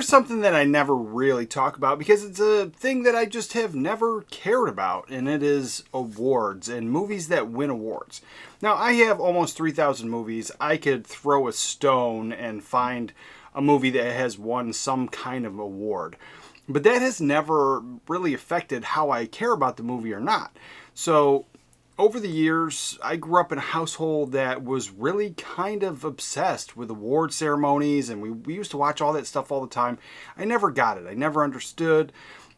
here's something that I never really talk about because it's a thing that I just have never cared about, and it is awards and movies that win awards. Now, I have almost 3,000 movies. I could throw a stone and find a movie that has won some kind of award. But that has never really affected how I care about the movie or not. So over the years, I grew up in a household that was really kind of obsessed with award ceremonies, and we used to watch all that stuff all the time. I never got it. I never understood.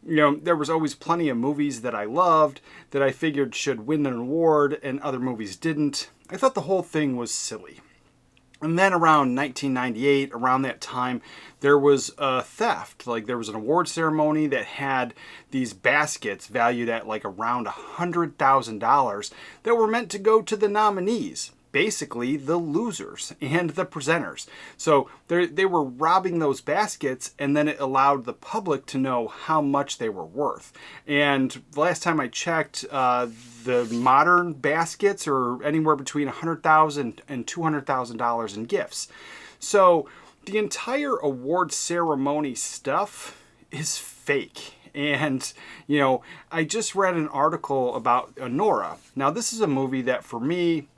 There was always plenty of movies that I loved that I figured should win an award, and other movies didn't. I thought the whole thing was silly. And then around 1998, around that time, there was a theft. Like, there was an award ceremony that had these baskets valued at like around $100,000 that were meant to go to the nominees. Basically, the losers and the presenters. So they were robbing those baskets, and then it allowed the public to know how much they were worth. And the last time I checked, the modern baskets are anywhere between $100,000 and $200,000 in gifts. So the entire award ceremony stuff is fake. And, I just read an article about Nora. Now, this is a movie that for me,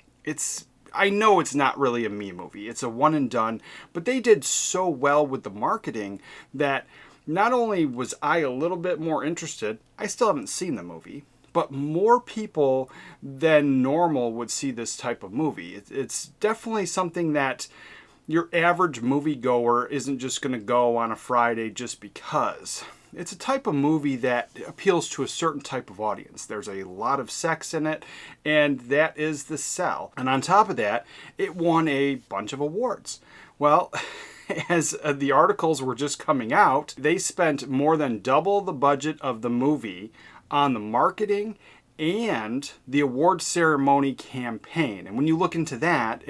I know it's not really a me movie. It's a one and done, but they did so well with the marketing that not only was I a little bit more interested, I still haven't seen the movie, but more people than normal would see this type of movie. It's definitely something that your average moviegoer isn't just going to go on a Friday just because. It's a type of movie that appeals to a certain type of audience. There's a lot of sex in it, and that is the sell. And on top of that, it won a bunch of awards. Well, as the articles were just coming out, they spent more than double the budget of the movie on the marketing and the award ceremony campaign. And when you look into that,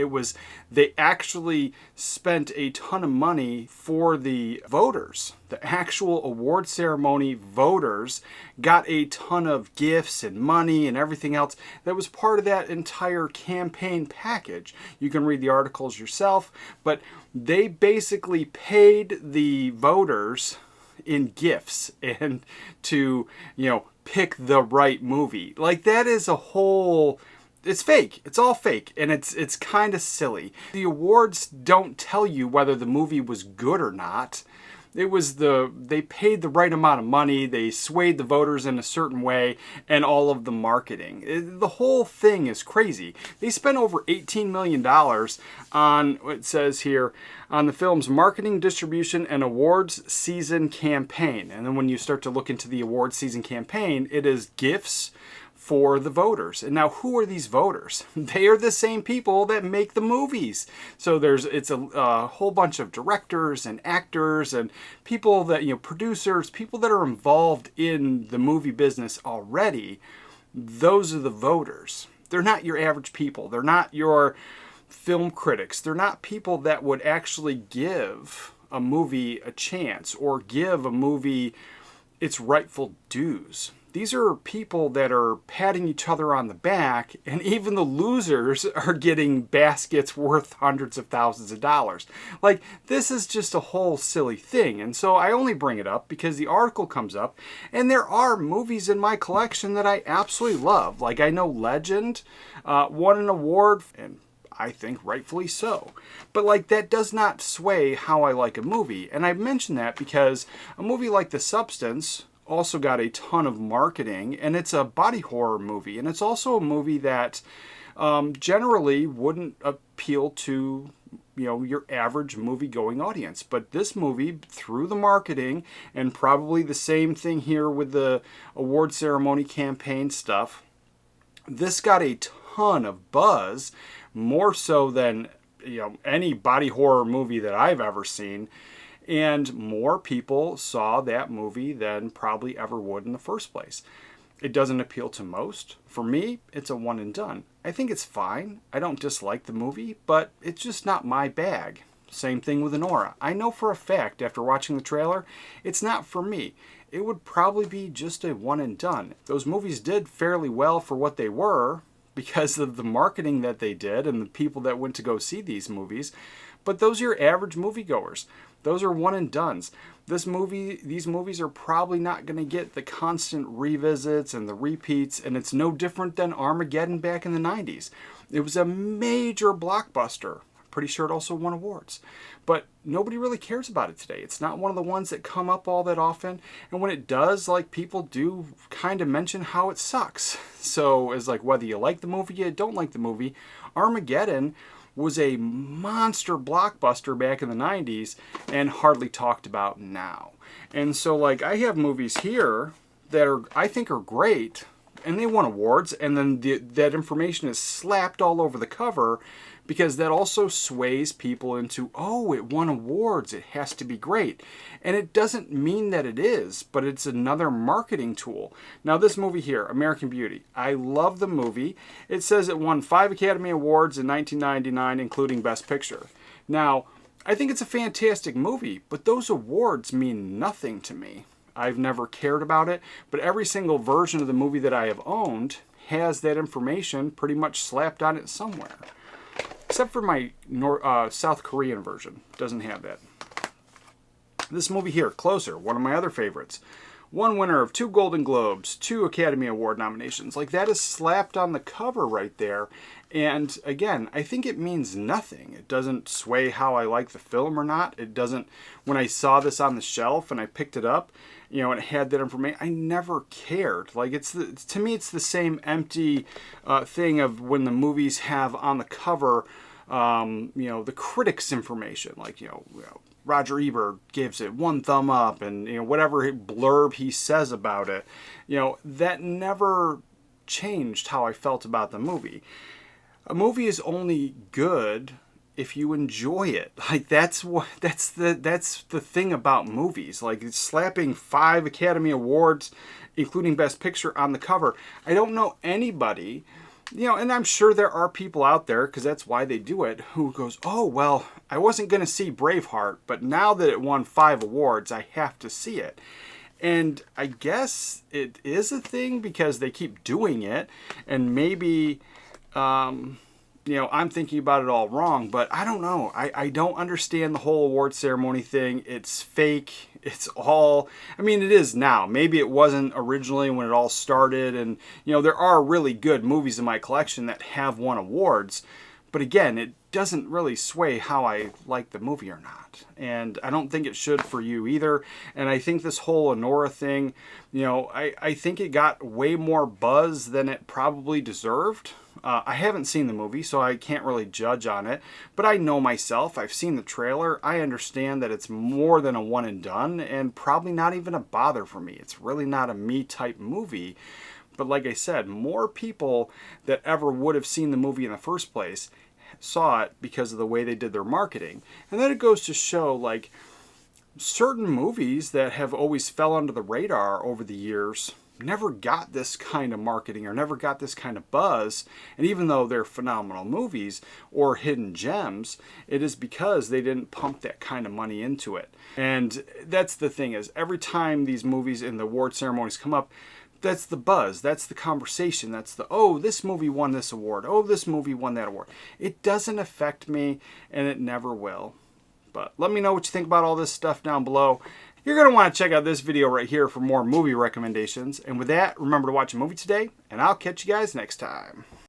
they actually spent a ton of money for the voters. The actual award ceremony voters got a ton of gifts and money and everything else that was part of that entire campaign package. You can read the articles yourself, but they basically paid the voters in gifts and to, pick the right movie. Like, that is it's fake. It's all fake, and it's kind of silly. The awards don't tell you whether the movie was good or not. They paid the right amount of money, they swayed the voters in a certain way, and all of the marketing. The whole thing is crazy. They spent over $18 million on, it says here, on the film's marketing, distribution, and awards season campaign. And then when you start to look into the awards season campaign, it is gifts for the voters. And now, who are these voters? They are the same people that make the movies. So it's a whole bunch of directors and actors and people that, producers, people that are involved in the movie business already. Those are the voters. They're not your average people. They're not your film critics. They're not people that would actually give a movie a chance or give a movie its rightful dues. These are people that are patting each other on the back, and even the losers are getting baskets worth hundreds of thousands of dollars. Like, this is just a whole silly thing. And so I only bring it up because the article comes up, and there are movies in my collection that I absolutely love. Like, I know Legend won an award, and I think rightfully so. But that does not sway how I like a movie. And I mention that because a movie like The Substance also got a ton of marketing, and it's a body horror movie, and it's also a movie that generally wouldn't appeal to your average movie-going audience. But this movie, through the marketing, and probably the same thing here with the award ceremony campaign stuff, this got a ton of buzz, more so than any body horror movie that I've ever seen. And more people saw that movie than probably ever would in the first place. It doesn't appeal to most. For me, it's a one and done. I think it's fine. I don't dislike the movie, but it's just not my bag. Same thing with Nora. I know for a fact, after watching the trailer, it's not for me. It would probably be just a one and done. Those movies did fairly well for what they were because of the marketing that they did and the people that went to go see these movies. But those are your average moviegoers. Those are one and dones. These movies are probably not going to get the constant revisits and the repeats, and it's no different than Armageddon back in the 90s. It was a major blockbuster. Pretty sure it also won awards. But nobody really cares about it today. It's not one of the ones that come up all that often. And when it does, like, people do kind of mention how it sucks. So it's like, whether you like the movie or you don't like the movie, Armageddon was a monster blockbuster back in the 90s and hardly talked about now. And so, like, I have movies here that I think are great, and they won awards, and then that information is slapped all over the cover, because that also sways people into, oh, it won awards, it has to be great. And it doesn't mean that it is, but it's another marketing tool. Now, this movie here, American Beauty, I love the movie. It says it won 5 Academy Awards in 1999, including Best Picture. Now, I think it's a fantastic movie, but those awards mean nothing to me. I've never cared about it, but every single version of the movie that I have owned has that information pretty much slapped on it somewhere. Except for my South Korean version. Doesn't have that. This movie here, Closer, one of my other favorites. One winner of 2 Golden Globes, 2 Academy Award nominations. Like, that is slapped on the cover right there. And again, I think it means nothing. It doesn't sway how I like the film or not. It doesn't, when I saw this on the shelf and I picked it up, you know, and it had that information, I never cared. Like, to me, it's the same empty thing of when the movies have on the cover, you know, the critics' information. Like, you know, Roger Ebert gives it 1 thumb up, and, you know, whatever blurb he says about it, you know, that never changed how I felt about the movie. A movie is only good if you enjoy it. Like, that's the thing about movies. Like, it's slapping 5 Academy Awards, including Best Picture, on the cover. I don't know anybody, you know, and I'm sure there are people out there, because that's why they do it, who goes, oh, well, I wasn't going to see Braveheart, but now that it won 5 awards, I have to see it. And I guess it is a thing because they keep doing it, and maybe, you know, I'm thinking about it all wrong, but I don't know. I don't understand the whole award ceremony thing. It's fake. It's all, I mean, it is now. Maybe it wasn't originally when it all started. And, you know, there are really good movies in my collection that have won awards. But again, it doesn't really sway how I like the movie or not. And I don't think it should for you either. And I think this whole Honora thing, you know, I think it got way more buzz than it probably deserved. I haven't seen the movie, so I can't really judge on it. But I know myself. I've seen the trailer. I understand that it's more than a one and done, and probably not even a bother for me. It's really not a me type movie. But like I said, more people that ever would have seen the movie in the first place saw it because of the way they did their marketing. And then it goes to show, like, certain movies that have always fell under the radar over the years never got this kind of marketing or never got this kind of buzz. And even though they're phenomenal movies or hidden gems, it is because they didn't pump that kind of money into it. And that's the thing, is every time these movies in the award ceremonies come up, that's the buzz, that's the conversation, that's the, oh, this movie won this award, oh, this movie won that award. It doesn't affect me, and it never will. But let me know what you think about all this stuff down below. You're going to want to check out this video right here for more movie recommendations. And with that, remember to watch a movie today, and I'll catch you guys next time.